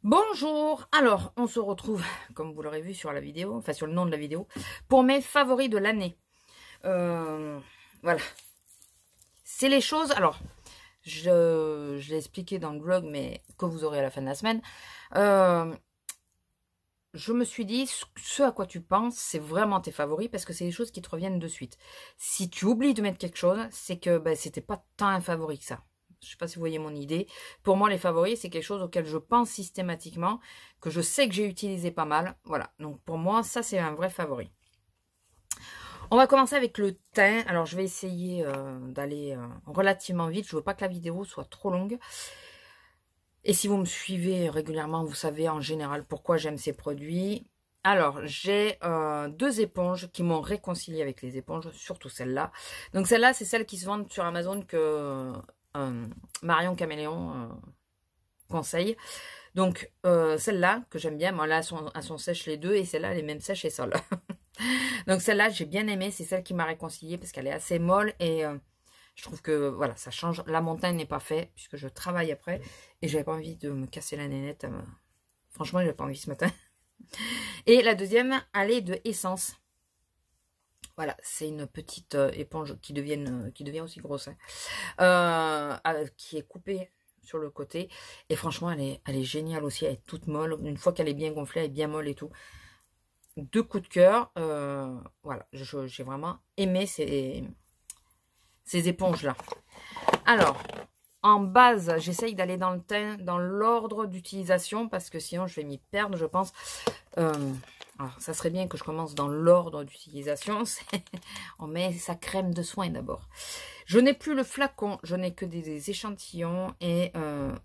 Bonjour, alors on se retrouve, comme vous l'aurez vu sur la vidéo, enfin sur le nom de la vidéo, pour mes favoris de l'année. Voilà, c'est les choses, alors je l'ai expliqué dans le vlog, mais que vous aurez à la fin de la semaine. Je me suis dit, ce à quoi tu penses, c'est vraiment tes favoris, parce que c'est les choses qui te reviennent de suite. Si tu oublies de mettre quelque chose, c'est que c'était pas tant un favori que ça. Je sais pas si vous voyez mon idée. Pour moi, les favoris, c'est quelque chose auquel je pense systématiquement, que je sais que j'ai utilisé pas mal. Voilà, donc pour moi, ça, c'est un vrai favori. On va commencer avec le teint. Alors, je vais essayer d'aller relativement vite. Je veux pas que la vidéo soit trop longue. Et si vous me suivez régulièrement, vous savez en général pourquoi j'aime ces produits. Alors, j'ai deux éponges qui m'ont réconcilié avec les éponges, surtout celle-là. Donc celle-là, c'est celle qui se vendent sur Amazon que Marion Caméléon conseille. Donc celle-là, que j'aime bien, moi là, elles sont sèches les deux, et celle-là, elle est même sèche et sale. Donc celle-là, j'ai bien aimé, c'est celle qui m'a réconciliée parce qu'elle est assez molle et... je trouve que, voilà, ça change. La montagne n'est pas faite, puisque je travaille après. Et j'avais pas envie de me casser la nénette. Franchement, j'avais pas envie ce matin. Et la deuxième, elle est de Essence. Voilà, c'est une petite éponge qui devient aussi grosse. Qui est coupée sur le côté. Et franchement, elle est géniale aussi. Elle est toute molle. Une fois qu'elle est bien gonflée, elle est bien molle et tout. Deux coups de cœur. Voilà, j'ai vraiment aimé ces éponges-là. Alors, en base, j'essaye d'aller dans le teint, dans l'ordre d'utilisation, parce que sinon je vais m'y perdre, je pense. Alors, ça serait bien que je commence dans l'ordre d'utilisation. On met sa crème de soin d'abord. Je n'ai plus le flacon, je n'ai que des échantillons et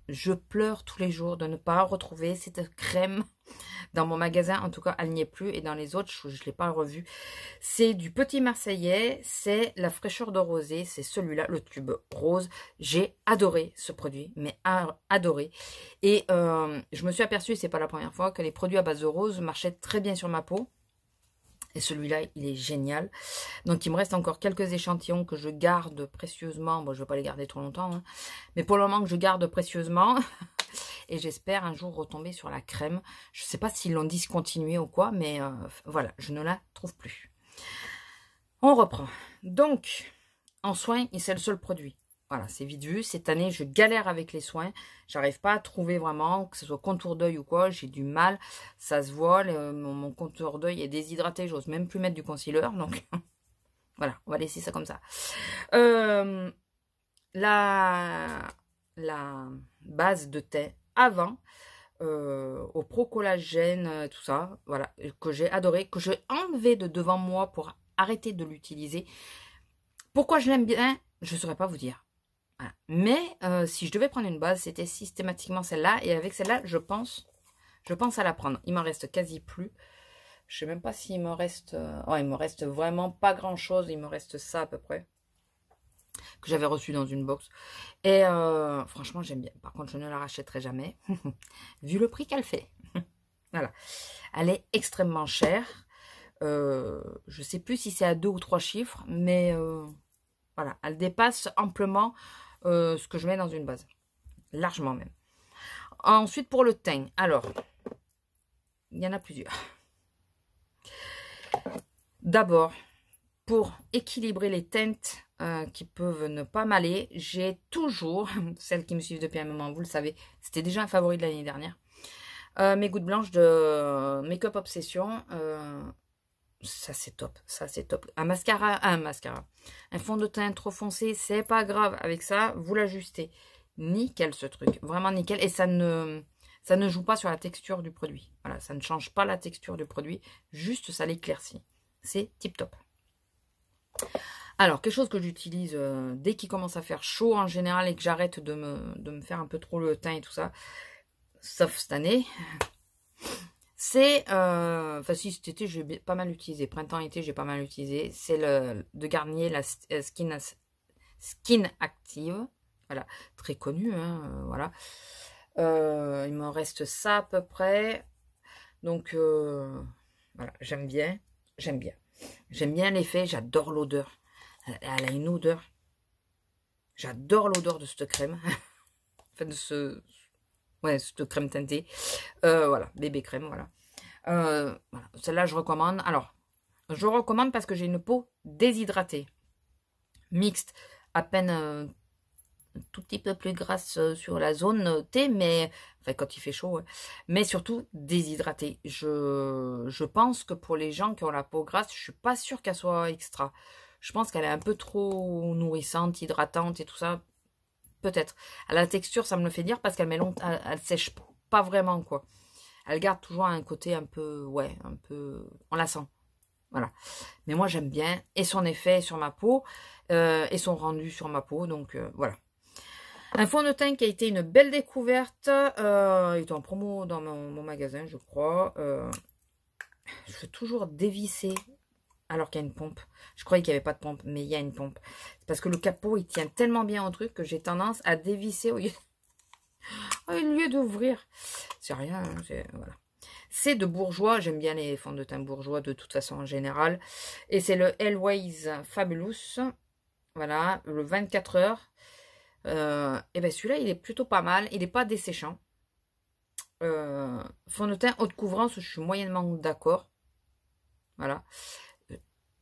je pleure tous les jours de ne pas retrouver cette crème dans mon magasin. En tout cas, elle n'y est plus, et dans les autres, je ne l'ai pas revue. C'est du Petit Marseillais, c'est la fraîcheur de rosée, c'est celui-là, le tube rose. J'ai adoré ce produit, mais adoré. Et je me suis aperçue, c'est pas la première fois, que les produits à base de rose marchaient très bien sur ma peau. Et celui-là, il est génial. Donc, il me reste encore quelques échantillons que je garde précieusement. Bon, je ne vais pas les garder trop longtemps, hein. Mais pour le moment, que je garde précieusement. Et j'espère un jour retomber sur la crème. Je ne sais pas s'ils l'ont discontinuée ou quoi, mais voilà, je ne la trouve plus. On reprend. Donc, en soins, c'est le seul produit. Voilà, c'est vite vu. Cette année, je galère avec les soins. J'arrive pas à trouver vraiment, que ce soit contour d'œil ou quoi. J'ai du mal. Ça se voit. Mon contour d'œil est déshydraté. J'ose même plus mettre du concealer. Donc, voilà, on va laisser ça comme ça. La base de teint avant, au Pro Collagène, tout ça, voilà, que j'ai adoré, que j'ai enlevé de devant moi pour arrêter de l'utiliser. Pourquoi je l'aime bien, je ne saurais pas vous dire. Voilà. Mais si je devais prendre une base, c'était systématiquement celle-là. Et avec celle-là, je pense à la prendre. Il m'en reste quasi plus. Je sais même pas s'il me reste... il me reste vraiment pas grand-chose. Il me reste ça à peu près, que j'avais reçu dans une box. Et franchement, j'aime bien. Par contre, je ne la rachèterai jamais, vu le prix qu'elle fait. Voilà. Elle est extrêmement chère. Je sais plus si c'est à 2 ou 3 chiffres, mais voilà, elle dépasse amplement ce que je mets dans une base. Largement même. Ensuite, pour le teint. Alors, il y en a plusieurs. D'abord, pour équilibrer les teintes qui peuvent ne pas m'aller, j'ai toujours, celles qui me suivent depuis un moment, vous le savez, c'était déjà un favori de l'année dernière, mes gouttes blanches de Make Up Obsession. Ça c'est top, ça c'est top. Un mascara, un fond de teint trop foncé, c'est pas grave. Avec ça, vous l'ajustez. Nickel ce truc, vraiment nickel. Et ça ne joue pas sur la texture du produit. Voilà, ça ne change pas la texture du produit, juste ça l'éclaircit. C'est tip top. Alors, quelque chose que j'utilise dès qu'il commence à faire chaud en général et que j'arrête de me faire un peu trop le teint et tout ça, sauf cette année, c'est, enfin si cet été j'ai pas mal utilisé, printemps-été j'ai pas mal utilisé, c'est le de Garnier, la Skin Active, voilà, très connu, hein, voilà. Il me reste ça à peu près, donc voilà, j'aime bien l'effet, j'adore l'odeur. Elle a une odeur. J'adore l'odeur de cette crème. Enfin, de ce... Ouais, cette crème teintée. Voilà, bébé crème, voilà. Voilà. Celle-là, je recommande. Alors, je recommande parce que j'ai une peau déshydratée, mixte, à peine un tout petit peu plus grasse sur la zone T, mais enfin quand il fait chaud, ouais. Mais surtout déshydratée. Je pense que pour les gens qui ont la peau grasse, je suis pas sûre qu'elle soit extra. Je pense qu'elle est un peu trop nourrissante, hydratante et tout ça. Peut-être. À la texture, ça me le fait dire parce qu'elle met longtemps, elle sèche pas vraiment, quoi. Elle garde toujours un côté un peu, ouais, un peu, on la sent. Voilà. Mais moi, j'aime bien. Et son effet sur ma peau, et son rendu sur ma peau. Donc, voilà. Un fond de teint qui a été une belle découverte. Il est en promo dans mon magasin, je crois. Je fais toujours dévisser alors qu'il y a une pompe. Je croyais qu'il n'y avait pas de pompe, mais il y a une pompe. C'est parce que le capot, il tient tellement bien au truc que j'ai tendance à dévisser au lieu d'ouvrir. C'est rien, hein, voilà. C'est de Bourjois. J'aime bien les fonds de teint Bourjois de toute façon en général. Et c'est le Elways Fabulous. Voilà, le 24 heures. Et ben celui-là, il est plutôt pas mal. Il n'est pas desséchant. Fond de teint haute couvrance, je suis moyennement d'accord. Voilà.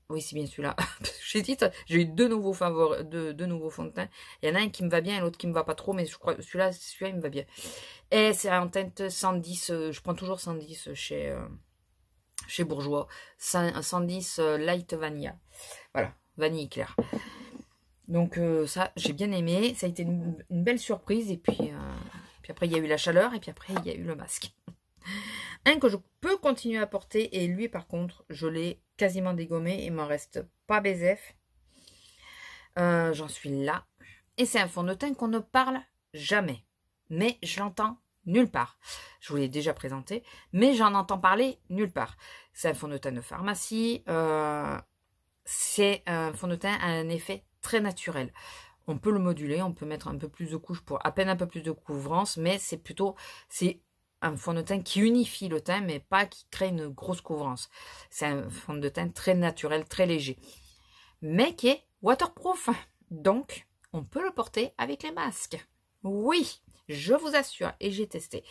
Oui, c'est bien celui-là. J'ai eu deux nouveaux favoris, deux nouveaux fonds de teint. Il y en a un qui me va bien et l'autre qui me va pas trop, mais je crois celui-là, il me va bien. Et c'est en teinte 110. Je prends toujours 110 chez Bourjois. 110 Light Vanilla. Voilà, vanille claire. Donc ça, j'ai bien aimé. Ça a été une belle surprise. Et puis après, il y a eu la chaleur. Et puis après, il y a eu le masque. Un que je peux continuer à porter. Et lui, par contre, je l'ai quasiment dégommé. Il m'en reste pas BZF. J'en suis là. Et c'est un fond de teint qu'on ne parle jamais. Mais je l'entends nulle part. Je vous l'ai déjà présenté. Mais j'en entends parler nulle part. C'est un fond de teint de pharmacie. C'est un fond de teint à un effet très naturel. On peut le moduler, on peut mettre un peu plus de couches pour à peine un peu plus de couvrance, mais c'est un fond de teint qui unifie le teint, mais pas qui crée une grosse couvrance. C'est un fond de teint très naturel, très léger, mais qui est waterproof. Donc, on peut le porter avec les masques. Oui, je vous assure, et j'ai testé.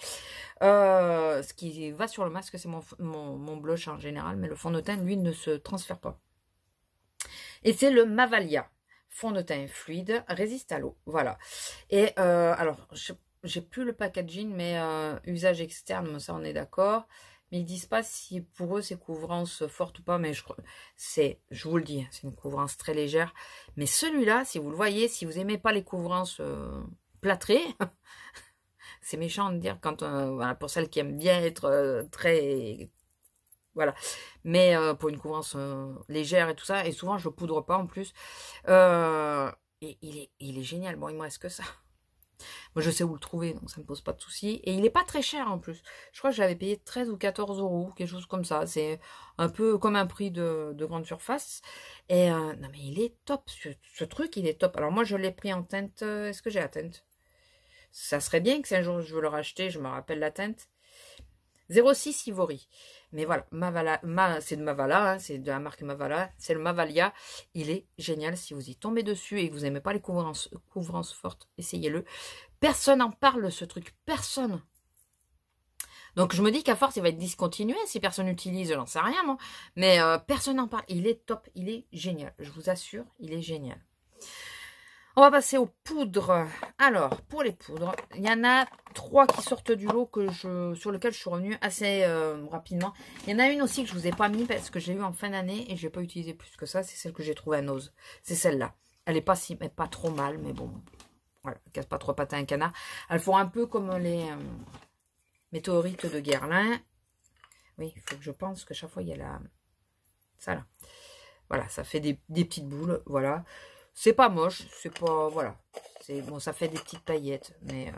Ce qui va sur le masque, c'est mon blush en général, mais le fond de teint, lui, ne se transfère pas. Et c'est le Mavalia. Fond de teint fluide, résiste à l'eau. Voilà. Et alors, j'ai plus le packaging, mais usage externe, ça on est d'accord. Mais ils disent pas si pour eux c'est couvrance forte ou pas, mais je vous le dis, c'est une couvrance très légère. Mais celui-là, si vous le voyez, si vous aimez pas les couvrances plâtrées, c'est méchant de dire quand voilà, pour celles qui aiment bien être très voilà, mais pour une couvrance légère et tout ça, et souvent je le poudre pas en plus. Et il est génial. Bon, il me reste que ça. Moi, je sais où le trouver, donc ça me pose pas de soucis. Et il est pas très cher en plus. Je crois que j'avais payé 13 ou 14 euros, quelque chose comme ça. C'est un peu comme un prix de grande surface. Et non, mais il est top. Ce truc, il est top. Alors moi, je l'ai pris en teinte. Est-ce que j'ai la teinte? Ça serait bien que si un jour je veux le racheter, je me rappelle la teinte. 06 Ivory. Mais voilà, c'est de Mavala, hein, c'est de la marque Mavala, c'est le Mavalia. Il est génial. Si vous y tombez dessus et que vous n'aimez pas les couvrances fortes, essayez-le. Personne n'en parle, ce truc. Personne. Donc je me dis qu'à force, il va être discontinué si personne n'utilise, j'en sais rien, moi. Mais personne n'en parle. Il est top, il est génial. Je vous assure, il est génial. On va passer aux poudres. Alors, pour les poudres, il y en a 3 qui sortent du lot sur lequel je suis revenue assez rapidement. Il y en a une aussi que je ne vous ai pas mis parce que j'ai eu en fin d'année et je n'ai pas utilisé plus que ça. C'est celle que j'ai trouvée à Nose. C'est celle-là. Elle n'est pas trop mal, mais bon. Voilà, elle casse pas trop patin à un canard. Elles font un peu comme les météorites de Guerlain. Oui, il faut que je pense que chaque fois, il y a ça là. Voilà, ça fait des petites boules. Voilà. C'est pas moche, c'est pas... Voilà. Bon, ça fait des petites paillettes, mais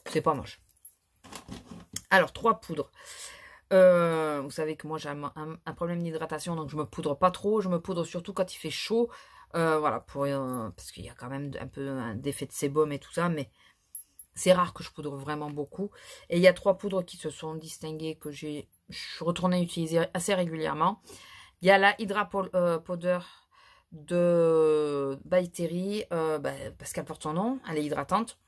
c'est pas moche. Alors, 3 poudres. Vous savez que moi, j'ai un problème d'hydratation, donc je me poudre pas trop. Je me poudre surtout quand il fait chaud. Voilà, parce qu'il y a quand même un peu d'effet de sébum et tout ça, mais c'est rare que je poudre vraiment beaucoup. Et il y a 3 poudres qui se sont distinguées, que je suis retournée utiliser assez régulièrement. Il y a la Hydra Powder de By Terry, parce qu'elle porte son nom, elle est hydratante.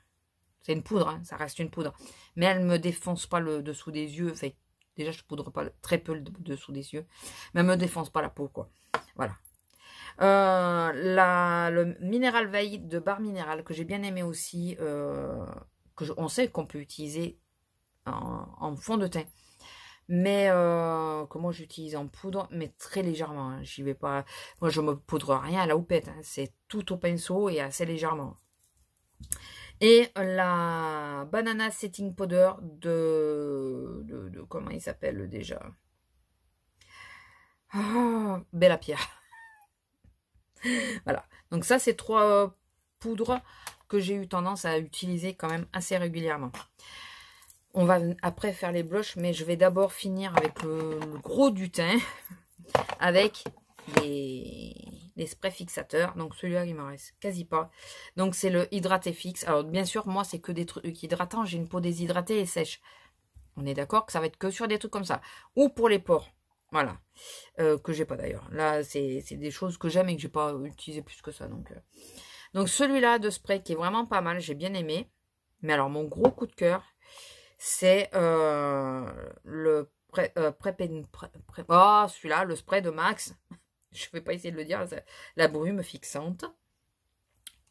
C'est une poudre, hein, ça reste une poudre. Mais elle ne me défonce pas le dessous des yeux. Enfin, déjà, je poudre pas très peu le dessous des yeux. Mais elle me défonce pas la peau, quoi. Voilà. Le Mineral Veil de Barre Minéral, que j'ai bien aimé aussi. On sait qu'on peut utiliser en fond de teint. Mais que moi j'utilise en poudre, mais très légèrement. Hein. J'y vais pas. Moi, je me poudre rien à la houppette. Hein. C'est tout au pinceau et assez légèrement. Et la Banana Setting Powder de comment il s'appelle déjà? Bella Pierre. Voilà. Donc ça, c'est 3 poudres que j'ai eu tendance à utiliser quand même assez régulièrement. On va après faire les blushs, mais je vais d'abord finir avec le gros du teint, avec les sprays fixateurs. Donc celui-là, il me reste quasi pas. Donc c'est le Hydraté Fixe. Alors bien sûr, moi, c'est que des trucs hydratants. J'ai une peau déshydratée et sèche. On est d'accord que ça va être que sur des trucs comme ça. Ou pour les pores. Voilà. Que j'ai pas d'ailleurs. Là, c'est des choses que j'aime et que j'ai pas utilisé plus que ça. Donc celui-là de spray qui est vraiment pas mal. J'ai bien aimé. Mais alors, mon gros coup de cœur, c'est le celui-là, le spray de Max. Je vais pas essayer de le dire. La brume fixante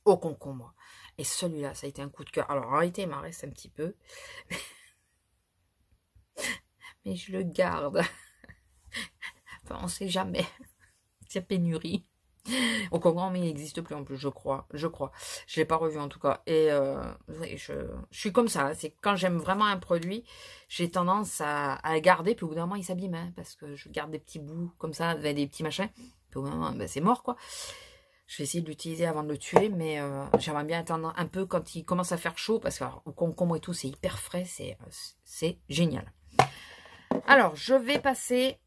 au concombre. Et celui-là, ça a été un coup de cœur. Alors, en réalité, il m'en reste un petit peu. Mais je le garde. Enfin, on sait jamais. C'est pénurie. Au concombre, il n'existe plus en plus, je crois. Je l'ai pas revu en tout cas. Et je suis comme ça. C'est quand j'aime vraiment un produit, j'ai tendance à le garder. Puis au bout d'un moment, il s'abîme. Hein, parce que je garde des petits bouts comme ça, des petits machins. Puis au bout d'un moment, ben, c'est mort quoi. Je vais essayer de l'utiliser avant de le tuer. Mais j'aimerais bien attendre un peu quand il commence à faire chaud. Parce qu'au concombre et tout, c'est hyper frais. C'est génial. Alors, je vais passer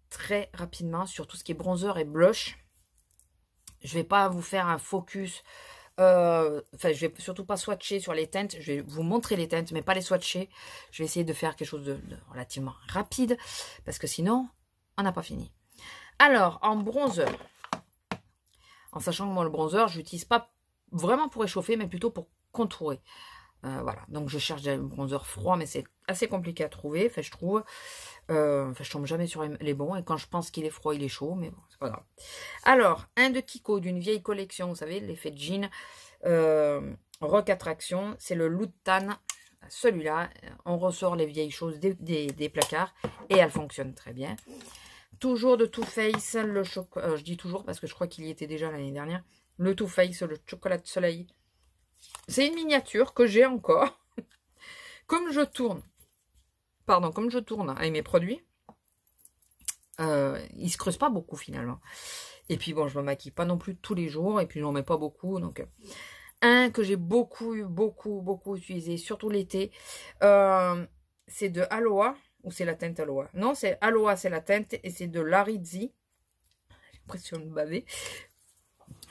très rapidement sur tout ce qui est bronzer et blush. Je vais pas vous faire un focus, enfin je vais surtout pas swatcher sur les teintes, je vais vous montrer les teintes mais pas les swatcher. Je vais essayer de faire quelque chose de relativement rapide parce que sinon on n'a pas fini. Alors en bronzer, en sachant que moi le bronzer je l'utilise pas vraiment pour réchauffer mais plutôt pour contourer. Voilà, donc je cherche des bronzers froids, mais c'est assez compliqué à trouver, enfin je trouve. Enfin, je tombe jamais sur les bons, et quand je pense qu'il est froid, il est chaud, mais bon, c'est pas grave. Alors, un de Kiko, d'une vieille collection, vous savez, l'effet jean, Rock Attraction, c'est le Loud Tan. Celui-là, on ressort les vieilles choses des placards, et elle fonctionne très bien. Toujours de Too Faced, le chocolat, je dis toujours parce que je crois qu'il y était déjà l'année dernière, le Too Faced, le chocolat de soleil. C'est une miniature que j'ai encore. Comme je tourne avec mes produits, ils se creusent pas beaucoup finalement. Et puis bon, je me maquille pas non plus tous les jours. Et puis j'en mets pas beaucoup. Donc un que j'ai beaucoup utilisé, surtout l'été, c'est de Aloha. Ou c'est la teinte Aloha? Non, c'est Aloha, c'est la teinte. Et c'est de Larizzi. J'ai l'impression de baver.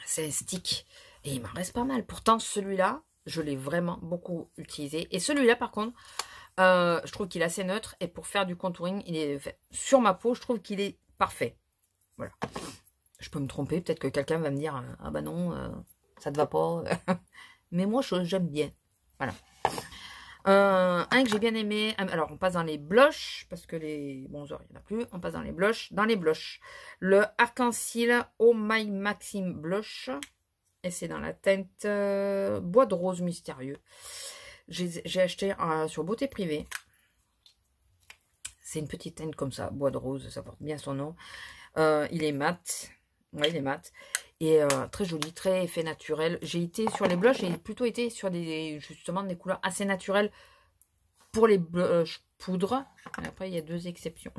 C'est un stick. Et il m'en reste pas mal. Pourtant, celui-là, je l'ai vraiment beaucoup utilisé. Et celui-là, par contre, je trouve qu'il est assez neutre. Et pour faire du contouring, il est sur ma peau, je trouve qu'il est parfait. Voilà. Je peux me tromper. Peut-être que quelqu'un va me dire, ah bah non, ça te va pas. Mais moi, j'aime bien. Voilà. Un que j'ai bien aimé. Alors, on passe dans les blushs. Parce que les bronzers, il n'y en a plus. On passe dans les blushs. Dans les blushs. Le Arc-en-Ciel Oh My Maxime Blush. Et c'est dans la teinte bois de rose mystérieux. J'ai acheté sur Beauté Privée. C'est une petite teinte comme ça, bois de rose, ça porte bien son nom. Il est mat. Ouais, il est mat. Et très joli, très effet naturel. J'ai été sur les blushs, j'ai plutôt été sur justement des couleurs assez naturelles pour les blushs poudre. Et après, il y a 2 exceptions.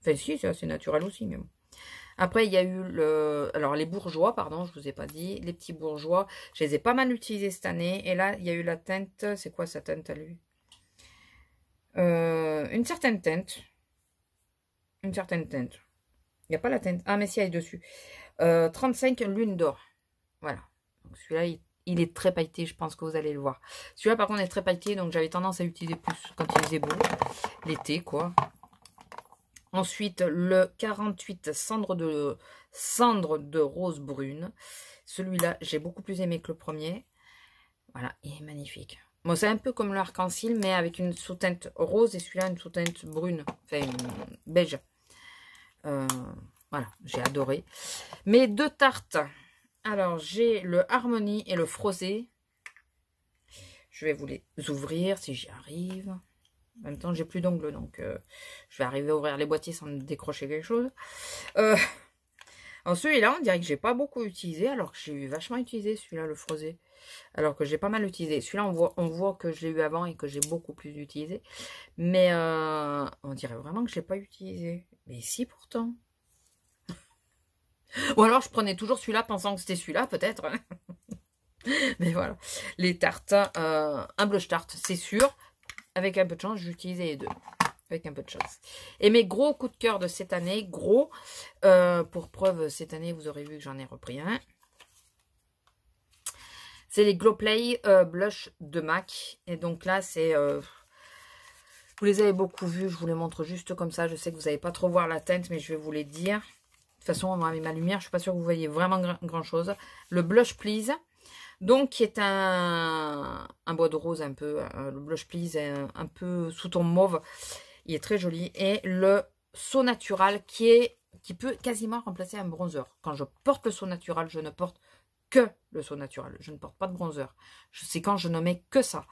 Enfin, si, c'est assez naturel aussi, mais bon. Après, il y a eu alors les bourgeois, pardon, je vous ai pas dit. Les petits bourgeois, je les ai pas mal utilisés cette année. Et là, il y a eu la teinte. C'est quoi sa teinte à lui? Une certaine teinte. Une certaine teinte. Il n'y a pas la teinte. Ah, mais si, elle est dessus. 35 Lune d'or. Voilà. Celui-là, il est très pailleté. Je pense que vous allez le voir. Celui-là, par contre, est très pailleté. Donc, j'avais tendance à l'utiliser plus quand il faisait beau. L'été, quoi. Ensuite, le 48 cendre de rose brune. Celui-là, j'ai beaucoup plus aimé que le premier. Voilà, il est magnifique. Bon, c'est un peu comme l'arc-en-ciel, mais avec une sous-teinte rose et celui-là une sous-teinte brune, enfin beige. Voilà, j'ai adoré. Mes deux tartes. Alors, j'ai le Harmonie et le Frosé. Je vais vous les ouvrir si j'y arrive. En même temps, j'ai plus d'ongles, donc je vais arriver à ouvrir les boîtiers sans me décrocher quelque chose. Alors celui-là, on dirait que j'ai pas beaucoup utilisé, alors que j'ai eu vachement utilisé celui-là, le Frosé. Alors que j'ai pas mal utilisé. Celui-là, on voit que je l'ai eu avant et que j'ai beaucoup plus utilisé. Mais on dirait vraiment que je l'ai pas utilisé. Mais si, pourtant. Ou alors, je prenais toujours celui-là pensant que c'était celui-là, peut-être. Mais voilà. Les tartes, un blush tarte, c'est sûr. Avec un peu de chance, j'utilisais les deux. Avec un peu de chance. Et mes gros coups de cœur de cette année, gros, pour preuve, cette année, vous aurez vu que j'en ai repris un. C'est les Glow Play Blush de MAC. Et donc là, c'est... vous les avez beaucoup vus, je vous les montre juste comme ça. Je sais que vous n'allez pas trop voir la teinte, mais je vais vous les dire. De toute façon, avec ma lumière, je suis pas sûre que vous voyez vraiment grand-chose. Le Blush Please. Donc, qui est un bois de rose un peu. Le Blush Please est un peu sous ton mauve. Il est très joli. Et le So Natural qui peut quasiment remplacer un bronzer. Quand je porte le So Natural, je ne porte que le So Natural. Je ne porte pas de bronzer. C'est quand je ne mets que ça.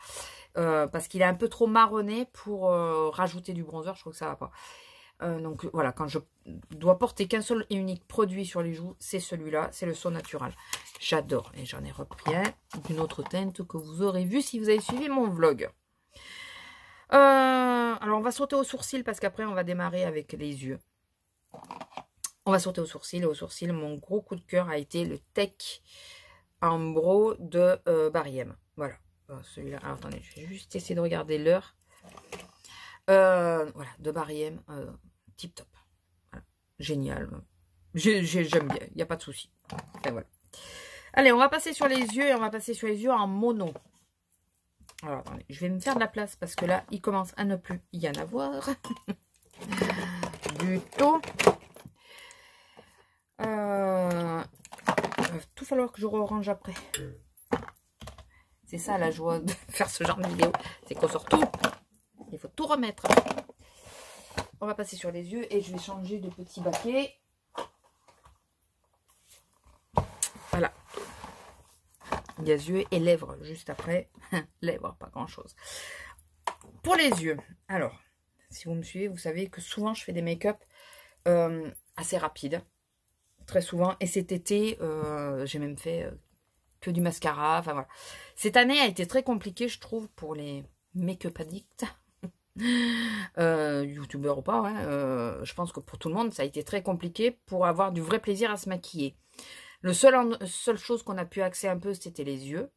Parce qu'il est un peu trop marronné pour rajouter du bronzer. Je trouve que ça va pas. Donc voilà, quand je dois porter qu'un seul et unique produit sur les joues, c'est celui-là. C'est le So Natural. J'adore. Et j'en ai repris un d'une autre teinte que vous aurez vu si vous avez suivi mon vlog. Alors, on va sauter aux sourcils parce qu'après, on va démarrer avec les yeux. On va sauter aux sourcils. Et aux sourcils, mon gros coup de cœur a été le Tech Ambro de Bariem. Voilà. Celui-là. Alors, attendez, je vais juste essayer de regarder l'heure. Voilà, de Bariem. Tip top. Voilà. Génial. J'aime bien. Il n'y a pas de souci. Enfin, voilà. Allez, on va passer sur les yeux et on va passer sur les yeux en mono. Alors, attendez, je vais me faire de la place parce que là, il commence à ne plus y en avoir. Du tout. Il va tout falloir que je range après. C'est ça la joie de faire ce genre de vidéo. C'est qu'on sort tout. Il faut tout remettre. On va passer sur les yeux et je vais changer de petit baquet. Voilà. Il y a yeux et lèvres juste après. Lèvres, pas grand chose. Pour les yeux, alors, si vous me suivez, vous savez que souvent je fais des make-up assez rapides. Très souvent. Et cet été, j'ai même fait que du mascara. Enfin voilà. Cette année a été très compliquée, je trouve, pour les make-up addicts. Youtubeur ou pas, ouais, je pense que pour tout le monde, ça a été très compliqué pour avoir du vrai plaisir à se maquiller. Seule chose qu'on a pu axer un peu, c'était les yeux.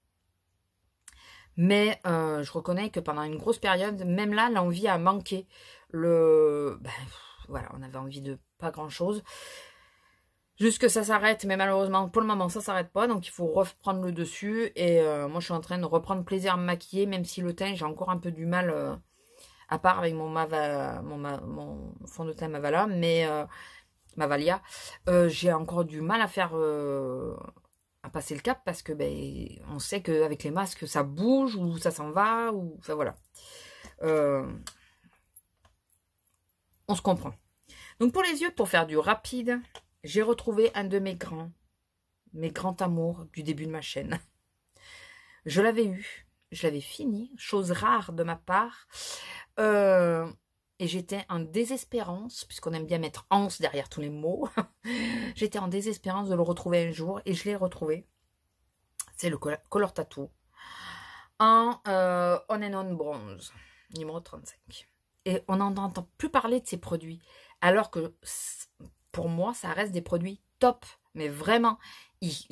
Mais je reconnais que pendant une grosse période, même là, l'envie a manqué. Voilà, on avait envie de pas grand-chose. Juste que ça s'arrête, mais malheureusement, pour le moment, ça s'arrête pas. Donc, il faut reprendre le dessus. Et moi, je suis en train de reprendre plaisir à me maquiller, même si le teint, j'ai encore un peu du mal, à part avec mon fond de teint Mavala, mais... Mavalia, j'ai encore du mal à faire à passer le cap parce que on sait qu'avec les masques ça bouge ou ça s'en va ou enfin voilà, on se comprend. Donc pour les yeux, pour faire du rapide, j'ai retrouvé un de mes grands amours du début de ma chaîne. Je l'avais eu, je l'avais fini, chose rare de ma part. Et j'étais en désespérance, puisqu'on aime bien mettre « ans » derrière tous les mots. J'étais en désespérance de le retrouver un jour, et je l'ai retrouvé. C'est le Color Tattoo en On and On Bronze, numéro 35. Et on n'en entend plus parler de ces produits, alors que pour moi, ça reste des produits top. Mais vraiment,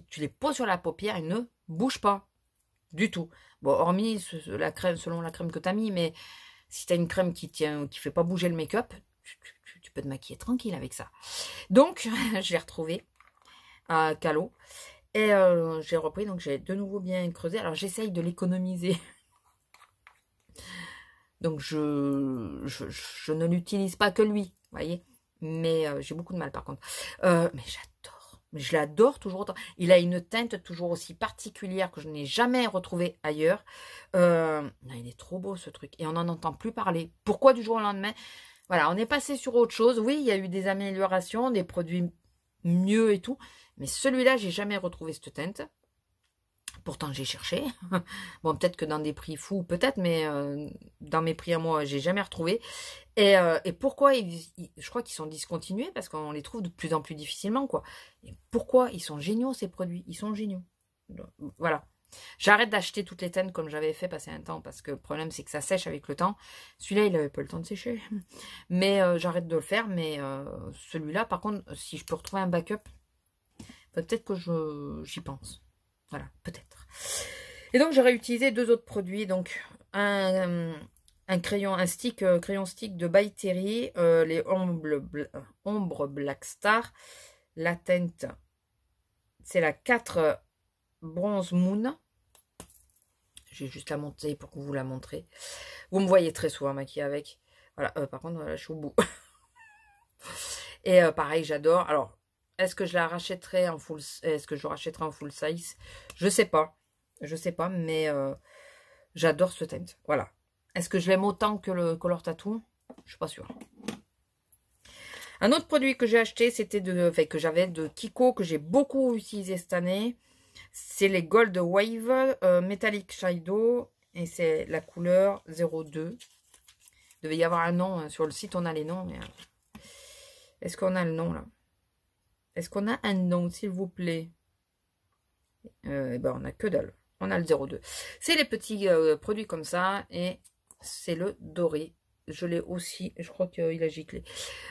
tu les poses sur la paupière, ils ne bougent pas du tout. Bon, hormis la crème, selon la crème que tu as mis, mais... Si tu as une crème qui fait pas bouger le make-up, tu peux te maquiller tranquille avec ça. Donc, je l'ai retrouvé à Calo. Et j'ai repris, donc j'ai de nouveau bien creusé. Alors, j'essaye de l'économiser. Donc, je ne l'utilise pas que lui, vous voyez. Mais j'ai beaucoup de mal, par contre. Mais j'adore. Mais je l'adore toujours autant. Il a une teinte toujours aussi particulière que je n'ai jamais retrouvée ailleurs. Non, il est trop beau ce truc. Et on n'en entend plus parler. Pourquoi du jour au lendemain? Voilà, on est passé sur autre chose. Oui, il y a eu des améliorations, des produits mieux et tout. Mais celui-là, j'ai jamais retrouvé cette teinte. Pourtant, j'ai cherché. Bon, peut-être que dans des prix fous, peut-être, mais dans mes prix à moi, j'ai jamais retrouvé. Et pourquoi je crois qu'ils sont discontinués parce qu'on les trouve de plus en plus difficilement, quoi. Et pourquoi ils sont géniaux, ces produits? Ils sont géniaux. Donc, voilà. J'arrête d'acheter toutes les teintes comme j'avais fait passer un temps parce que le problème, c'est que ça sèche avec le temps. Celui-là, il avait pas le temps de sécher. Mais j'arrête de le faire. Mais celui-là, par contre, si je peux retrouver un backup, peut-être que j'y pense. Voilà, peut-être. Et donc, j'ai réutilisé deux autres produits. Donc, un crayon, crayon stick de By Terry, les Ombre Black Star. La teinte, c'est la 4 Bronze Moon. J'ai juste la monter pour que vous la montrez. Vous me voyez très souvent maquillée avec. Voilà, par contre, là, je suis au bout. Et pareil, j'adore. Alors, est-ce que je la rachèterai en full, est-ce que je le rachèterai en full size? Je sais pas. Je sais pas, mais j'adore ce teint. Voilà. Est-ce que je l'aime autant que le Color Tattoo? Je suis pas sûre. Un autre produit que j'ai acheté, c'était que j'avais de Kiko, que j'ai beaucoup utilisé cette année. C'est les Gold Wave Metallic Shadow. Et c'est la couleur 02. Il devait y avoir un nom. Sur le site, on a les noms. Mais... est-ce qu'on a le nom, là? Est-ce qu'on a un nom, s'il vous plaît? Ben, on n'a que dalle. On a le 02. C'est les petits produits comme ça. Et c'est le doré. Je l'ai aussi, je crois qu'il a giclé.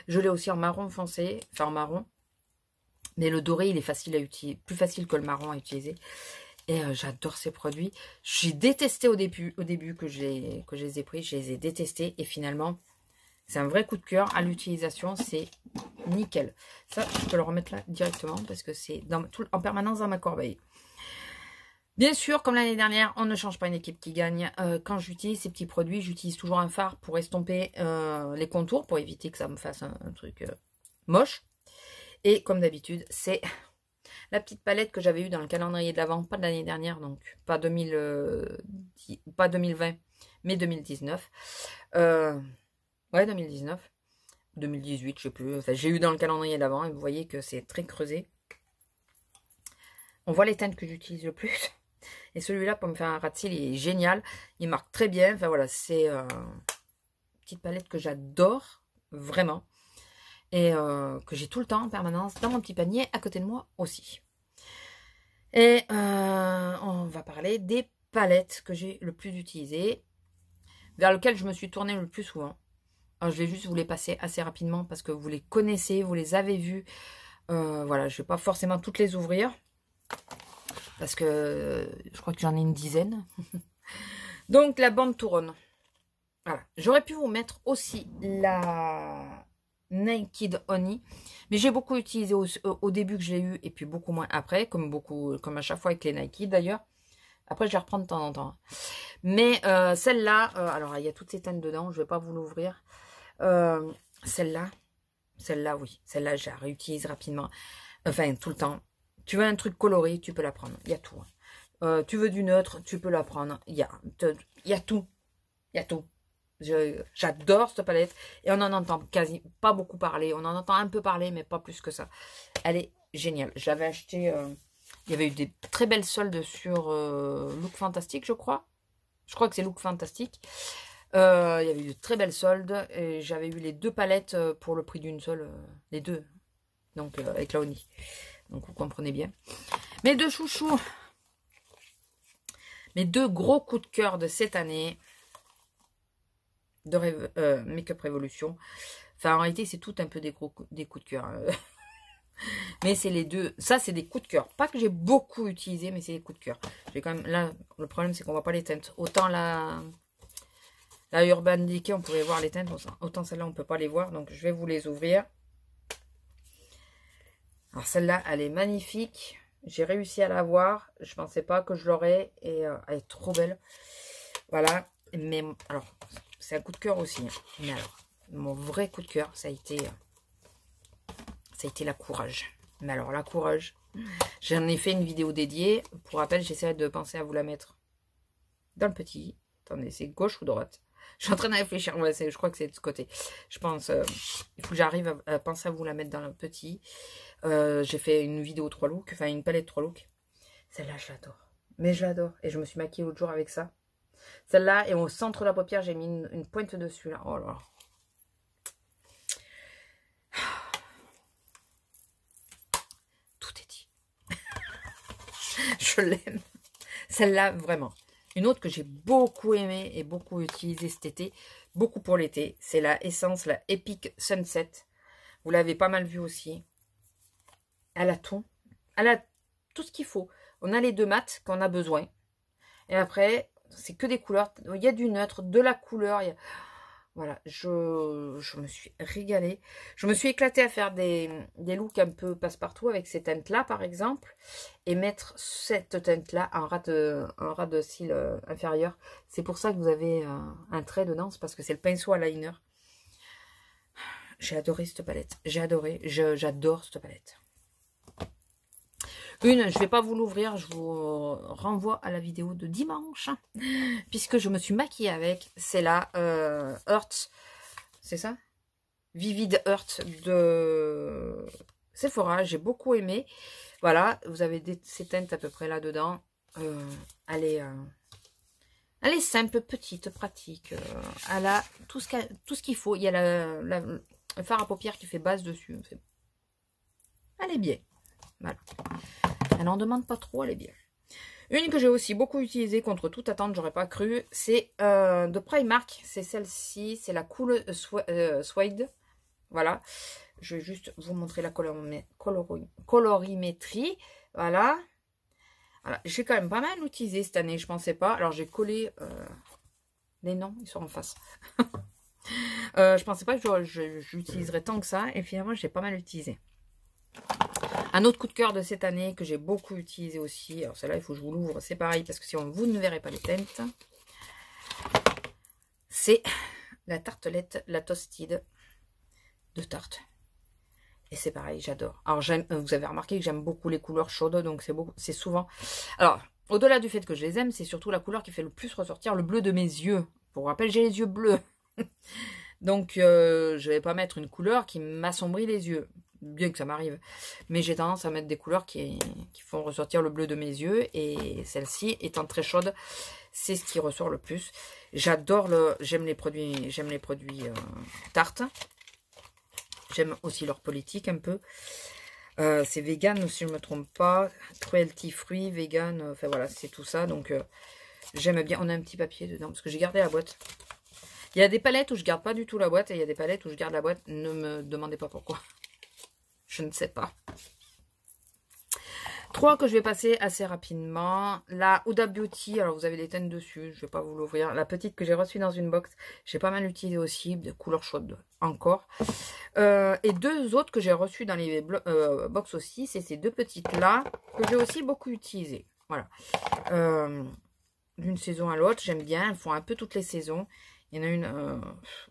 Je l'ai aussi en marron foncé, enfin en marron. Mais le doré, il est facile à utiliser, plus facile que le marron à utiliser. Et j'adore ces produits. J'ai détesté au début que je les ai pris. Je les ai détestés. Et finalement, c'est un vrai coup de cœur à l'utilisation. C'est nickel. Ça, je peux le remettre là directement parce que c'est en permanence dans ma corbeille. Bien sûr, comme l'année dernière, on ne change pas une équipe qui gagne. Quand j'utilise ces petits produits, j'utilise toujours un fard pour estomper les contours, pour éviter que ça me fasse un truc moche. Et comme d'habitude, c'est la petite palette que j'avais eue dans le calendrier de l'Avent, pas de l'année dernière, donc pas 2020, mais 2019. Ouais, 2019. 2018, je sais plus. Enfin, j'ai eu dans le calendrier de l'Avent et vous voyez que c'est très creusé. On voit les teintes que j'utilise le plus. Et celui-là, pour me faire un rat de cils, il est génial. Il marque très bien. Enfin voilà, c'est une petite palette que j'adore, vraiment. Et que j'ai tout le temps en permanence dans mon petit panier à côté de moi aussi. Et on va parler des palettes que j'ai le plus utilisées, vers lesquelles je me suis tournée le plus souvent. Alors, je vais juste vous les passer assez rapidement parce que vous les connaissez, vous les avez vues. Voilà, je ne vais pas forcément toutes les ouvrir. Parce que je crois que j'en ai une dizaine. Donc, la bande Touronne. Voilà. J'aurais pu vous mettre aussi la Naked Honey. Mais j'ai beaucoup utilisé au début que je l'ai eu. Et puis beaucoup moins après. Comme à chaque fois avec les Naked d'ailleurs. Après, je les reprends de temps en temps. Mais celle-là, alors il y a toutes ces teintes dedans. Je ne vais pas vous l'ouvrir. Celle-là, oui. Celle-là, je la réutilise rapidement. Enfin, tout le temps. Tu veux un truc coloré, tu peux la prendre. Il y a tout. Tu veux du neutre, tu peux la prendre. Il y a tout. Il y a tout. J'adore cette palette. Et on en entend quasi pas beaucoup parler. On en entend un peu parler, mais pas plus que ça. Elle est géniale. Je l'avais acheté... il y avait eu des très belles soldes sur Look Fantastic, je crois. Je crois que c'est Look Fantastic. Il y avait eu de très belles soldes. Et j'avais eu les deux palettes pour le prix d'une seule. Les deux. Donc, avec la Oni. Donc, vous comprenez bien. Mes deux chouchous. Mes deux gros coups de cœur de cette année. De Make-up Revolution. Enfin, en réalité, c'est tout un peu des coups de cœur. Mais c'est les deux. Ça, c'est des coups de cœur. Pas que j'ai beaucoup utilisé, mais c'est des coups de cœur. J'ai quand même... Là, le problème, c'est qu'on voit pas les teintes. Autant la Urban Decay, on pouvait voir les teintes. Autant celle-là, on peut pas les voir. Donc, je vais vous les ouvrir. Alors celle-là, elle est magnifique. J'ai réussi à la voir. Je pensais pas que je l'aurais. Et elle est trop belle. Voilà. Mais alors, c'est un coup de cœur aussi. Hein. Mais alors, mon vrai coup de cœur, ça a été la Courage. Mais alors, la courage. J'en ai fait une vidéo dédiée. Pour rappel, j'essaierai de penser à vous la mettre dans le petit. Attendez, c'est gauche ou droite? Je suis en train de réfléchir. Ouais, je crois que c'est de ce côté. Je pense, il faut que j'arrive à penser à vous la mettre dans le petit. J'ai fait une vidéo 3 looks, enfin une palette 3 looks. Celle-là, je l'adore. Mais je l'adore. Et je me suis maquillée l'autre jour avec ça. Celle-là, et au centre de la paupière, j'ai mis une pointe dessus, là. Oh là là. Tout est dit. Je l'aime. Celle-là, vraiment. Une autre que j'ai beaucoup aimée et beaucoup utilisée cet été, beaucoup pour l'été, c'est la Essence, la Epic Sunset. Vous l'avez pas mal vu aussi. Elle a tout. Elle a tout ce qu'il faut. On a les deux mats qu'on a besoin. Et après, c'est que des couleurs. Il y a du neutre, de la couleur. Voilà, je me suis régalée. Je me suis éclatée à faire des looks un peu passe-partout avec ces teintes-là, par exemple. Et mettre cette teinte-là en ras de cils inférieur. C'est pour ça que vous avez un trait dedans. C'est parce que c'est le pinceau à liner. J'ai adoré cette palette. J'ai adoré. J'adore cette palette. Je ne vais pas vous l'ouvrir, je vous renvoie à la vidéo de dimanche, puisque je me suis maquillée avec, c'est la Heart, c'est ça? Vivid Heart de Sephora, j'ai beaucoup aimé. Voilà, vous avez ces teintes à peu près là-dedans. Elle est simple, petite, pratique. Elle a tout ce qu'il faut. Il y a le fard à paupières qui fait base dessus. Elle est bien. Voilà. Elle n'en demande pas trop, elle est bien. Une que j'ai aussi beaucoup utilisée contre toute attente, j'aurais pas cru, c'est de Primark. C'est celle-ci, c'est la Cool Suede. Voilà. Je vais juste vous montrer la colorimétrie. Voilà. Voilà. J'ai quand même pas mal utilisé cette année, je pensais pas. Alors j'ai collé les noms, ils sont en face. Je pensais pas que j'utiliserais tant que ça. Et finalement, j'ai pas mal utilisé. Un autre coup de cœur de cette année que j'ai beaucoup utilisé aussi. Alors celle-là, il faut que je vous l'ouvre. C'est pareil parce que sinon vous ne verrez pas les teintes. C'est la tartelette, la Toasted de Tarte. Et c'est pareil, j'adore. Alors vous avez remarqué que j'aime beaucoup les couleurs chaudes. Donc c'est souvent... Alors, au-delà du fait que je les aime, c'est surtout la couleur qui fait le plus ressortir le bleu de mes yeux. Pour rappel, j'ai les yeux bleus. Donc, je vais pas mettre une couleur qui m'assombrit les yeux. Bien que ça m'arrive. Mais j'ai tendance à mettre des couleurs qui font ressortir le bleu de mes yeux. Et celle-ci, étant très chaude, c'est ce qui ressort le plus. J'adore j'aime les produits Tarte. J'aime aussi leur politique un peu. C'est vegan, si je ne me trompe pas. Cruelty fruits, vegan. Enfin voilà, c'est tout ça. Donc, j'aime bien. On a un petit papier dedans parce que j'ai gardé la boîte. Il y a des palettes où je garde pas du tout la boîte et il y a des palettes où je garde la boîte. Ne me demandez pas pourquoi. Je ne sais pas. 3 que je vais passer assez rapidement. La Huda Beauty, alors vous avez des teintes dessus, je ne vais pas vous l'ouvrir. La petite que j'ai reçue dans une box, j'ai pas mal utilisé aussi, de couleur chaude encore. Et 2 autres que j'ai reçues dans les box aussi, c'est ces 2 petites-là que j'ai aussi beaucoup utilisées. Voilà. D'une saison à l'autre, j'aime bien, elles font un peu toutes les saisons. Il y en a une,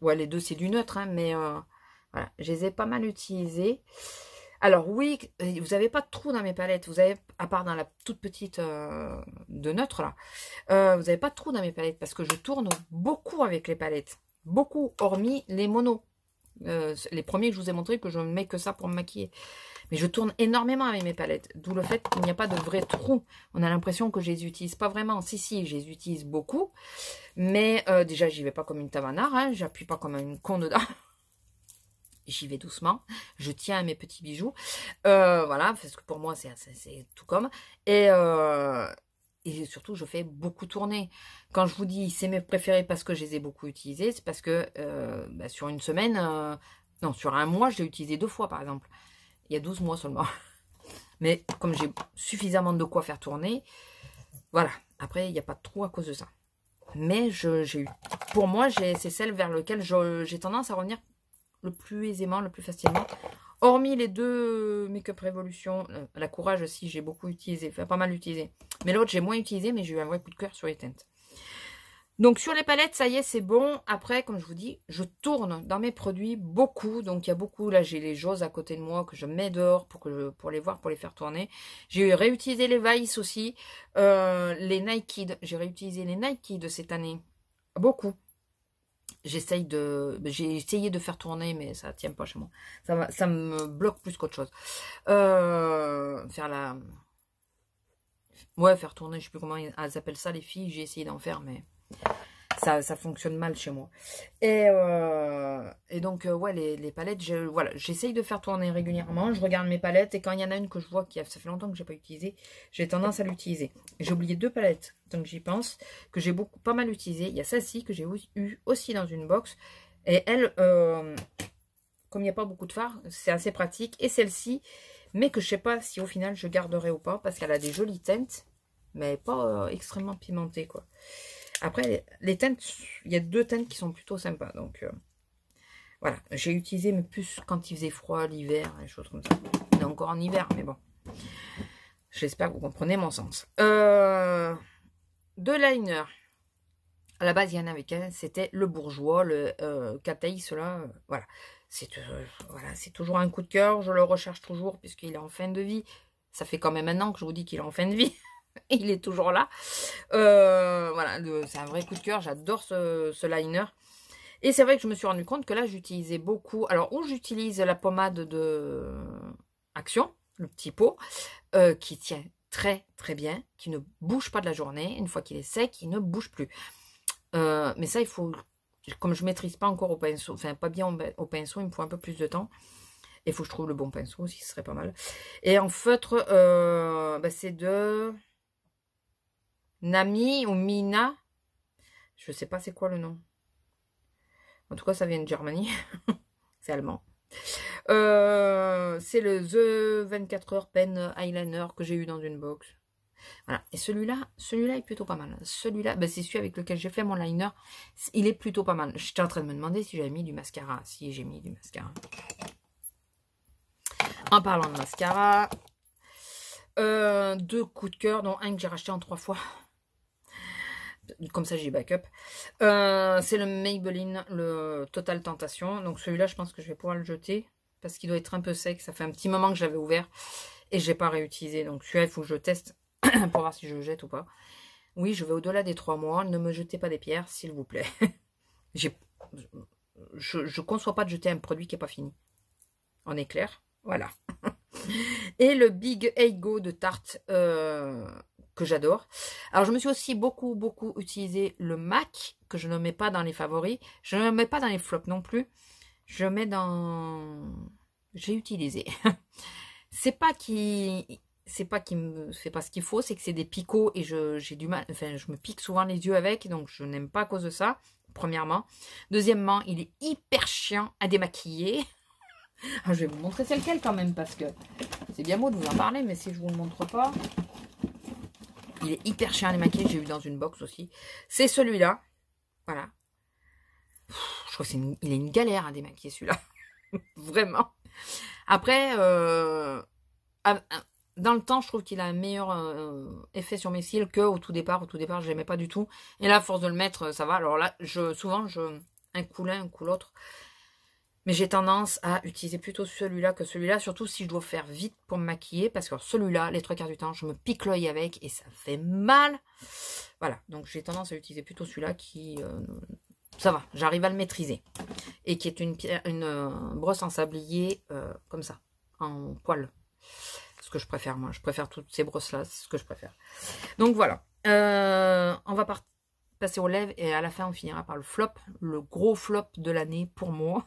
ouais les deux c'est du neutre, hein, mais voilà, je les ai pas mal utilisées. Alors oui, vous n'avez pas de trou dans mes palettes. Vous avez, à part dans la toute petite de neutre là, vous n'avez pas de trou dans mes palettes parce que je tourne beaucoup avec les palettes. Beaucoup, hormis les monos. Les premiers que je vous ai montré que je ne mets que ça pour me maquiller. Mais je tourne énormément avec mes palettes. D'où le fait qu'il n'y a pas de vrai trou. On a l'impression que je les utilise pas vraiment. Si, je les utilise beaucoup. Mais déjà, j'y vais pas comme une tavanard. Hein, j'appuie pas comme une con dedans. J'y vais doucement, je tiens à mes petits bijoux, voilà, parce que pour moi c'est tout comme, et surtout je fais beaucoup tourner. Quand je vous dis c'est mes préférés parce que je les ai beaucoup utilisés, c'est parce que sur une semaine, non sur un mois je l'ai utilisé 2 fois par exemple, il y a 12 mois seulement, mais comme j'ai suffisamment de quoi faire tourner, voilà, après il n'y a pas de trou à cause de ça. Mais pour moi c'est celle vers laquelle j'ai tendance à revenir le plus aisément, le plus facilement. Hormis les 2 Make-up Revolution, la Courage aussi, j'ai beaucoup utilisé, enfin pas mal utilisé. Mais l'autre, j'ai moins utilisé, mais j'ai eu un vrai coup de cœur sur les teintes. Donc sur les palettes, ça y est, c'est bon. Après, comme je vous dis, je tourne dans mes produits beaucoup. Donc il y a beaucoup, là j'ai les Jose à côté de moi que je mets dehors pour les voir, pour les faire tourner. J'ai réutilisé les Vice aussi, les Nike. J'ai réutilisé les Nike de cette année, beaucoup. J'ai essayé de faire tourner, mais ça tient pas chez moi. Ça me bloque plus qu'autre chose. Faire tourner, je sais plus comment elles appellent ça les filles. J'ai essayé d'en faire, mais ça fonctionne mal chez moi. Et donc, ouais, les palettes, voilà, j'essaye de faire tourner régulièrement. Je regarde mes palettes et quand il y en a une que je vois ça fait longtemps que j'ai pas utilisé, j'ai tendance à l'utiliser. J'ai oublié 2 palettes, tant que j'y pense, que j'ai pas mal utilisé. Il y a celle-ci que j'ai eu aussi dans une box. Et elle, comme il n'y a pas beaucoup de fard, c'est assez pratique. Et celle-ci, mais que je sais pas si au final je garderai ou pas, parce qu'elle a des jolies teintes, mais pas extrêmement pimentées, quoi. Après, les teintes, il y a 2 teintes qui sont plutôt sympas. Donc, voilà. J'ai utilisé, mais plus quand il faisait froid, l'hiver, des choses comme ça. On est encore en hiver, mais bon. J'espère que vous comprenez mon sens. 2 liners. À la base, il y en avait qu'un. C'était le Bourjois, le Cataïs, là. Voilà. C'est toujours un coup de cœur. Je le recherche toujours, puisqu'il est en fin de vie. Ça fait quand même un an que je vous dis qu'il est en fin de vie. Il est toujours là. Voilà, c'est un vrai coup de cœur. J'adore ce liner. Et c'est vrai que je me suis rendu compte que là, j'utilisais beaucoup. Alors, où j'utilise la pommade de Action, le petit pot, qui tient très très bien, qui ne bouge pas de la journée. Une fois qu'il est sec, il ne bouge plus. Mais ça, il faut, comme je maîtrise pas encore au pinceau, enfin pas bien au pinceau, il me faut un peu plus de temps. Il faut que je trouve le bon pinceau aussi, ce serait pas mal. Et en feutre, c'est de Nami ou Mina. Je sais pas c'est quoi le nom. En tout cas, ça vient de Germany. C'est allemand. C'est le The 24 heures Pen Eyeliner que j'ai eu dans une box. Voilà. Et celui-là est plutôt pas mal. Celui-là, c'est celui avec lequel j'ai fait mon liner. Il est plutôt pas mal. J'étais en train de me demander si j'avais mis du mascara. Si, j'ai mis du mascara. En parlant de mascara, 2 coups de cœur, dont un que j'ai racheté en 3 fois. Comme ça, j'ai backup. C'est le Maybelline, le Total Tentation. Donc celui-là, je pense que je vais pouvoir le jeter. Parce qu'il doit être un peu sec. Ça fait un petit moment que je l'avais ouvert. Et je n'ai pas réutilisé. Donc celui-là, il faut que je teste pour voir si je le jette ou pas. Oui, je vais au-delà des 3 mois. Ne me jetez pas des pierres, s'il vous plaît. Je conçois pas de jeter un produit qui n'est pas fini. On est clair? Voilà. Et le Big Ego de Tarte, que j'adore. Alors, je me suis aussi beaucoup utilisé le MAC, que je ne mets pas dans les favoris. Je ne le mets pas dans les flops non plus. Je mets dans... J'ai utilisé. C'est pas qu'il me fait pas ce qu'il faut, c'est que c'est des picots et j'ai du mal, enfin je me pique souvent les yeux avec, donc je n'aime pas à cause de ça, premièrement. Deuxièmement, il est hyper chiant à démaquiller. Alors, je vais vous montrer c'est lequel quand même, parce que c'est bien beau de vous en parler, mais si je vous le montre pas, il est hyper chiant à démaquiller. J'ai eu dans une box aussi. C'est celui-là, voilà. Je crois qu'il est une galère à démaquiller celui-là, vraiment. Après, dans le temps, je trouve qu'il a un meilleur effet sur mes cils qu'au tout départ. Au tout départ, je l'aimais pas du tout. Et là, à force de le mettre, ça va. Alors là, souvent, un coup l'un, un coup l'autre. Mais j'ai tendance à utiliser plutôt celui-là que celui-là. Surtout si je dois faire vite pour me maquiller. Parce que celui-là, les 3/4 du temps, je me pique l'œil avec et ça fait mal. Voilà. Donc, j'ai tendance à utiliser plutôt celui-là qui... ça va, j'arrive à le maîtriser. Et qui est une brosse en sablier comme ça, en poil. Ce que je préfère, moi. Je préfère toutes ces brosses-là, c'est ce que je préfère. Donc voilà. On va passer aux lèvres et à la fin, on finira par le flop. Le gros flop de l'année pour moi.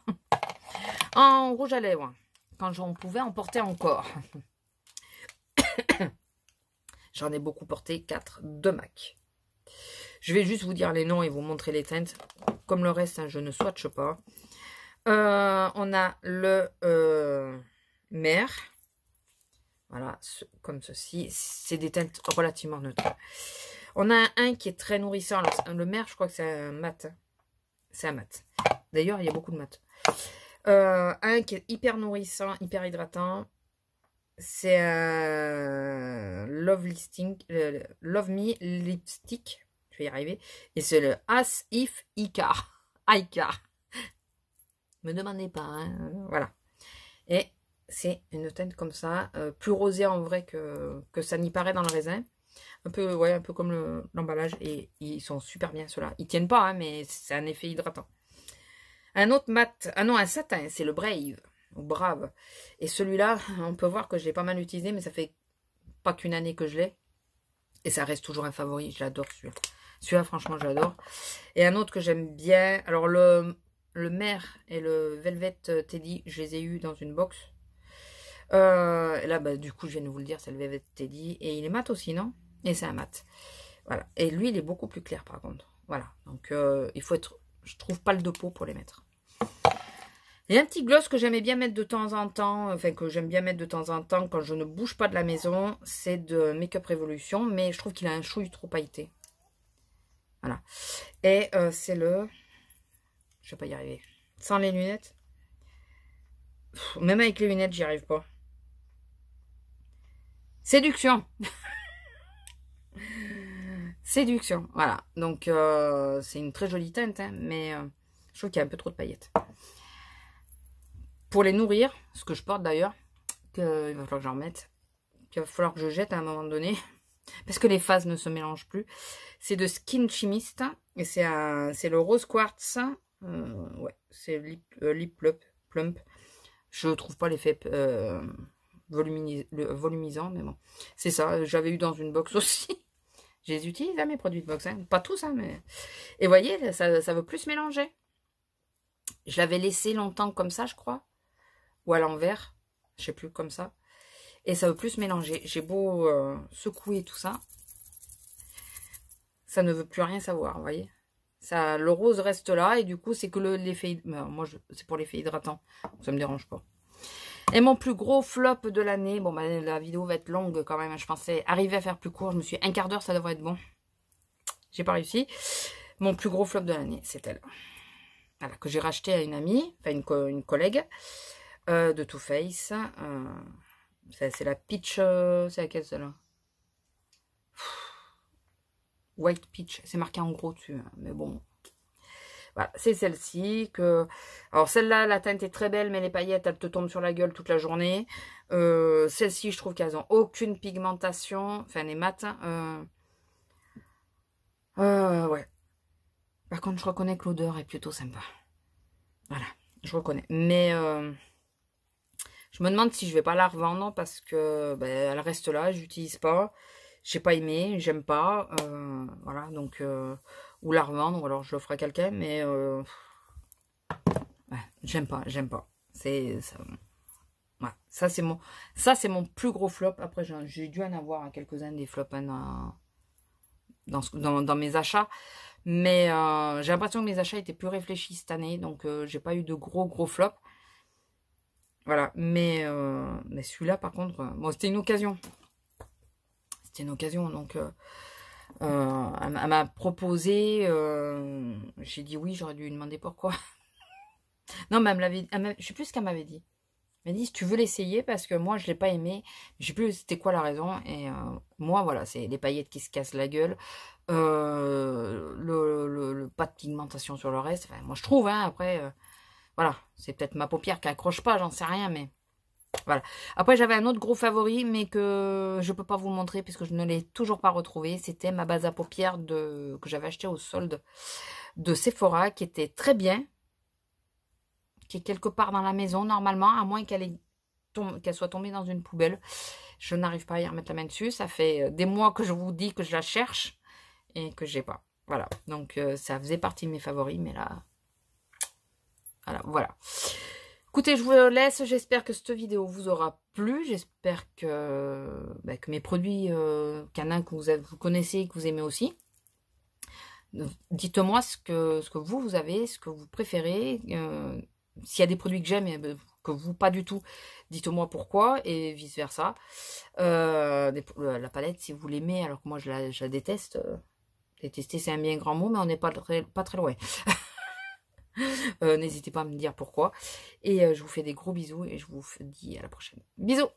En rouge à lèvres. Quand on pouvait en porter encore. J'en ai beaucoup porté 4 de MAC. Je vais juste vous dire les noms et vous montrer les teintes. Comme le reste, hein, je ne swatche pas. On a le mer. Voilà, comme ceci. C'est des teintes relativement neutres. On a un qui est très nourrissant. Alors, le mer, je crois que c'est un mat. C'est un mat. D'ailleurs, il y a beaucoup de mat. Un qui est hyper nourrissant, hyper hydratant. C'est un Love Me Lipstick. Je vais y arriver. Et c'est le As If Icar. Icar. Me demandez pas, hein, voilà. Et c'est une teinte comme ça, plus rosée en vrai que ça n'y paraît dans le raisin. Un peu, ouais, un peu comme l'emballage. Et ils sont super bien ceux-là. Ils tiennent pas, hein, mais c'est un effet hydratant. Un autre mat, ah non, un satin, c'est le Brave, ou Brave. Et celui-là, on peut voir que je l'ai pas mal utilisé, mais ça fait pas qu'une année que je l'ai. Et ça reste toujours un favori, j'adore celui-là. Celui-là, franchement, j'adore. Et un autre que j'aime bien, alors le Mer et le Velvet Teddy, je les ai eus dans une box. Et là, bah, du coup, je viens de vous le dire, c'est le Velvet Teddy. Et il est mat aussi, non? Et c'est un mat. Voilà. Et lui, il est beaucoup plus clair, par contre. Voilà. Donc, il faut être... Je trouve pas le de peau pour les mettre. Et un petit gloss que j'aimais bien mettre de temps en temps, enfin que j'aime bien mettre de temps en temps quand je ne bouge pas de la maison, c'est de Make Up Revolution, mais je trouve qu'il a un chouille trop pailleté. Voilà. Et c'est le... Je vais pas y arriver. Sans les lunettes. Même avec les lunettes, j'y arrive pas. Séduction. Séduction. Voilà. Donc, c'est une très jolie teinte, hein, mais je trouve qu'il y a un peu trop de paillettes. Pour les nourrir, ce que je porte d'ailleurs, il va falloir que j'en remette, qu'il va falloir que je jette à un moment donné, parce que les phases ne se mélangent plus. C'est de Skin Chimist, et c'est le Rose Quartz. Ouais, c'est Lip Plump. Je trouve pas l'effet volumisant, mais bon. C'est ça, j'avais eu dans une box aussi. Je les utilise, hein, mes produits de box. Hein. Pas tous, hein, mais... Et vous voyez, ça veut plus se mélanger. Je l'avais laissé longtemps comme ça, je crois. Ou à l'envers. Je sais plus, comme ça. Et ça veut plus se mélanger. J'ai beau secouer tout ça. Ça ne veut plus rien savoir, vous voyez. Ça, le rose reste là. Et du coup, c'est que l'effet... Moi, c'est pour l'effet hydratant. Ça me dérange pas. Et mon plus gros flop de l'année. Bon, bah, la vidéo va être longue quand même. Je pensais arriver à faire plus court. Je me suis dit, un quart d'heure, ça devrait être bon. J'ai pas réussi. Mon plus gros flop de l'année, c'est elle. Voilà, que j'ai racheté à une amie. Enfin, une collègue. De Too Faced. C'est la Peach. C'est laquelle celle-là? White Peach. C'est marqué en gros dessus. Hein, mais bon. Voilà, c'est celle-ci. Alors celle-là, la teinte est très belle, mais les paillettes, elles te tombent sur la gueule toute la journée. Celle-ci, je trouve qu'elles n'ont aucune pigmentation. Enfin, les matins. Ouais. Par contre, je reconnais que l'odeur est plutôt sympa. Voilà, je reconnais. Mais je me demande si je vais pas la revendre parce que ben, elle reste là, j'utilise pas. J'ai pas aimé, j'aime pas. Voilà, donc... ou la revendre, ou alors je l'offre à quelqu'un, mais ouais, j'aime pas. C'est ça, ouais, ça c'est mon plus gros flop. Après j'ai dû en avoir quelques-uns des flops hein, dans mes achats, mais j'ai l'impression que mes achats étaient plus réfléchis cette année, donc j'ai pas eu de gros flops. Voilà, mais celui-là par contre, bon c'était une occasion. C'était une occasion, donc elle m'a proposé, j'ai dit oui, j'aurais dû lui demander pourquoi. Non, mais je sais plus ce qu'elle m'avait dit. Elle m'a dit si tu veux l'essayer parce que moi je l'ai pas aimé. Je sais plus c'était quoi la raison. Et moi voilà, c'est les paillettes qui se cassent la gueule, pas de pigmentation sur le reste. Enfin, moi je trouve, hein, après voilà, c'est peut-être ma paupière qui accroche pas, j'en sais rien, mais voilà. Après, j'avais un autre gros favori, mais que je peux pas vous le montrer puisque je ne l'ai toujours pas retrouvé. C'était ma base à paupières que j'avais acheté au solde de Sephora, qui était très bien, qui est quelque part dans la maison normalement, à moins qu'elle soit tombée dans une poubelle. Je n'arrive pas à y remettre la main dessus. Ça fait des mois que je vous dis que je la cherche et que j'ai pas. Voilà. Donc ça faisait partie de mes favoris, mais là, voilà. Écoutez, je vous laisse. J'espère que cette vidéo vous aura plu. J'espère que mes produits, qu'il y en a que vous connaissez, que vous aimez aussi. Dites-moi ce que vous avez, ce que vous préférez. S'il y a des produits que j'aime et que vous, pas du tout, dites-moi pourquoi et vice-versa. La palette, si vous l'aimez, alors que moi, je la déteste. Détester, c'est un bien grand mot, mais on n'est pas très loin. N'hésitez pas à me dire pourquoi. Et je vous fais des gros bisous et je vous dis à la prochaine. Bisous!